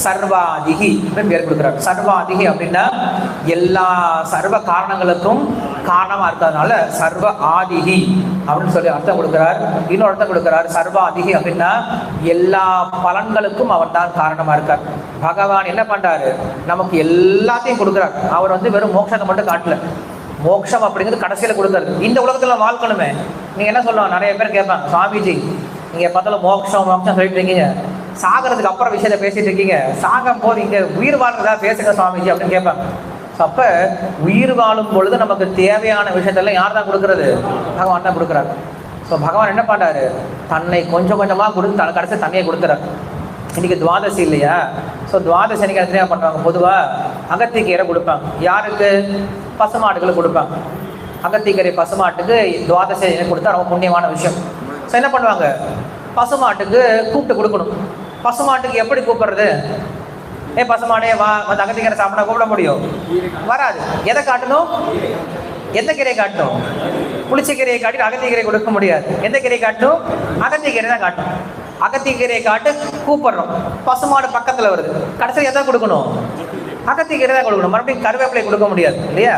சர்வாதிகி அப்படின்னு பேர் கொடுக்குறார். சர்வாதிகி அப்படின்னா எல்லா சர்வ காரணங்களுக்கும் காரணமா இருக்கிறதுனால சர்வ ஆதிகி அப்படின்னு சொல்லி அர்த்தம் கொடுக்கிறார். இன்னொரு அர்த்தம் கொடுக்கிறார். சர்வாதிகி அப்படின்னா எல்லா பலன்களுக்கும் அவர் தான் காரணமா இருக்கார். பகவான் என்ன பண்றாரு, நமக்கு எல்லாத்தையும் கொடுக்குறார். அவர் வெறும் மோட்சத்தை மட்டும் காட்டல. மோட்சம் அப்படிங்கிறது கடைசியில கொடுக்கறது. இந்த உலகத்துல வாழ்க்கணுமே. நீங்க என்ன சொல்லுவாங்க, நிறைய பேர் கேட்பாங்க, சுவாமிஜி நீங்க பார்த்தாலும் மோட்சம் மோட்சம் சொல்லிட்டு இருக்கீங்க, சாகிறதுக்கு அப்புறம் விஷயத்த பேசிட்டு இருக்கீங்க, சாகும் போது இங்க உயிர் வாழ்றதா பேசுங்க சுவாமிஜி அப்படின்னு கேட்பாங்க. அப்ப உயிர் வாழும் பொழுது நமக்கு தேவையான விஷயத்தெல்லாம் யார் தான் கொடுக்கறது? பகவான் தான் கொடுக்குறாரு. ஸோ பகவான் என்ன பண்றாரு, தன்னை கொஞ்சம் கொஞ்சமா கொடுத்து கடைசி தன்னையை கொடுக்குறாரு. இன்னைக்கு துவாதசி இல்லையா? ஸோ துவாதசி அன்னைக்கு என்ன பண்ணுவாங்க, பொதுவா அகத்திக்கீரை கொடுப்பாங்க. யாருக்கு? பசுமாட்டுகளுக்கு கொடுப்பாங்க. அகத்திக்கீரை பசுமாட்டுக்கு துவாதசி கொடுத்தா ரொம்ப புண்ணியமான விஷயம். ஸோ என்ன பண்ணுவாங்க, பசுமாட்டுக்கு கூப்பிட்டு கொடுக்கணும். பசுமாட்டுக்கு எப்படி கூப்பிடுறது? பசுமாடே வா, வந்து அகத்திக்கீரை சாப்பிட கூப்பிட முடியும்? வராது. எதை காட்டணும்? எந்த கீரையை காட்டணும்? புளிச்சக்கீரையை காட்டி அகத்திக்கீரை கொடுக்க முடியாது. எந்த கீரையை காட்டணும்? அகத்திக்கீரை தான் காட்டணும். அகத்திக்கீரையை காட்டு கூப்பிடுறோம். பசுமாடு பக்கத்துல வருது, கடைசியில் எதை கொடுக்கணும்? அகத்திக்கீரை தான் கொடுக்கணும். மறுபடியும் கருவேப்பிலை கொடுக்க முடியாது இல்லையா?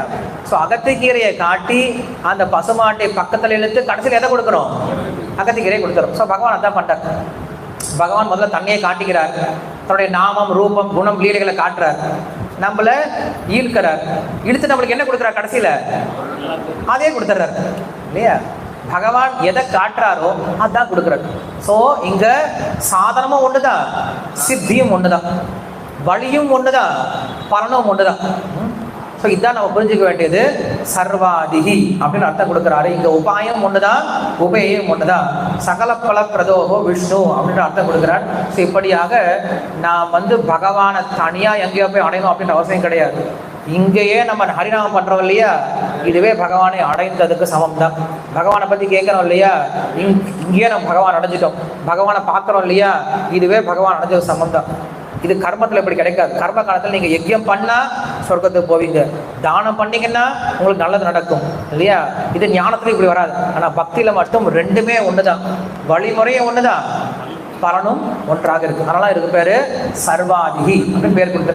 ஸோ அகத்திக்கீரையை காட்டி அந்த பசுமாட்டை பக்கத்தில் இழுத்து கடைசியில் எதை கொடுக்குறோம்? அகத்திக்கீரை கொடுத்துரும். ஸோ பகவான் அதான் பண்றார். பகவான் முதல்ல தன்னையே காட்டிக்கிறார். தன்னுடைய நாமம் ரூபம் குணம் லீலைகளை காட்டுறார். நம்மள ஈர்க்கிறார். இழுத்து நம்மளுக்கு என்ன கொடுக்குறார்? கடைசியில அதே கொடுத்துறாரு இல்லையா? பகவான் எதை காட்டுறாரோ அதான் கொடுக்குறாரு. ஸோ இங்க சாதனமும் ஒண்ணுதான், சித்தியும் ஒண்ணுதான், வழியும் ஒண்ணுதான், பலனும் ஒண்ணுதான். ஸோ இதுதான் நம்ம புரிஞ்சுக்க வேண்டியது. சர்வாதிகி அப்படின்னு அர்த்தம் கொடுக்குறாரு. இங்க உபாயம் ஒண்ணுதான், உபயம் ஒண்ணுதான். சகல பல பிரதோகோ விஷ்ணு அப்படின்ற அர்த்தம் கொடுக்குறார். ஸோ இப்படியாக நாம் பகவானை தனியா எங்கேயோ போய் அடையணும் அப்படின்ற அவசியம் கிடையாது. இங்கேயே நம்ம ஹரிநாமம் பண்றோம் இல்லையா, இதுவே பகவானை அடைந்ததுக்கு சமம் தான். பகவானை பத்தி கேட்கிறோம் இல்லையா, இங்கேயே நம்ம பகவான் அடைஞ்சிட்டோம். பகவானை பார்க்கறோம் இல்லையா, இதுவே பகவான் அடைஞ்சது சமம் தான். இது கர்மத்துல இப்படி கிடைக்காது. கர்ம காலத்துல நீங்க யஜ்யம் பண்ணா சொர்க்கத்துக்கு போவீங்க, தானம் பண்ணீங்கன்னா உங்களுக்கு நல்லது நடக்கும் இல்லையா? இது ஞானத்துல இப்படி வராது. ஆனா பக்தியில மட்டும் ரெண்டுமே ஒண்ணுதான், வழிமுறையும் ஒண்ணுதான், பலனும் ஒன்றாக இருக்கு. அதனால இதுக்கு பேரு சர்வாதிகி அப்படின்னு பேர் கொடுத்து